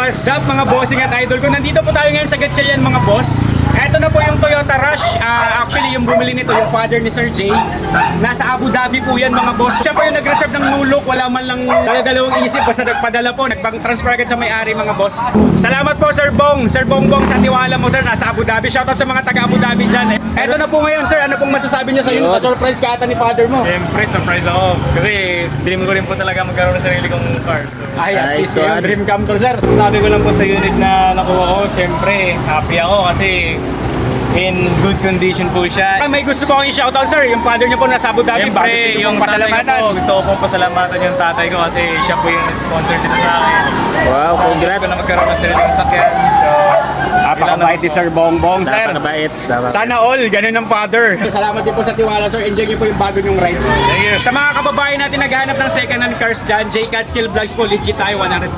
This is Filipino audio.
What's up mga bossing at idol ko? Nandito po tayo ngayon sa Gatchalian mga boss. Ito na po yung Toyota Rush. Actually yung bumili nito, yung father ni Sir Jay. Nasa Abu Dhabi po yan mga boss. Siya po yung nag-reserve ng nulok. Wala man lang dalawang isip. Basta nagpadala po. Nag-transfer agad sa may-ari mga boss. Salamat po Sir Bong. Sir Bongbong sa tiwala mo sir. Nasa Abu Dhabi. Shoutout sa mga taga Abu Dhabi dyan. Ito na po ngayon sir. Ano pong masasabi niyo sa unit? Na-surprise ka ata ni father mo. Siyempre, surprise ako. Kasi dream ko rin po talaga magkaroon ng sarili kong car. So, Ay, at least Nice yung one. dream come true sir. sabi ko lang po sa unit na nakuha ko, siyempre, happy ako kasi in good condition po siya. May gusto po akong i-shoutout sir. Yung father niyo po nasa Abu Dhabi. Siyempre, Bakit yung tatay ko po, gusto ko po pasalamatan yung tatay ko kasi siya po yung nag-sponsor dito sa akin. Wow, Gusto ko congrats. na magkaroon ng sariling sakyan. So, Napakabait ni Sir Bongbong sir. Napakabait. Sana all, ganun ang father. Salamat din po sa tiwala sir. Enjoy niyo po yung bago niyong ride. thank you. Sa mga kababayan natin naghahanap ng second hand cars dyan, J-Cat Skill Vlogs po, legit tayo 100%.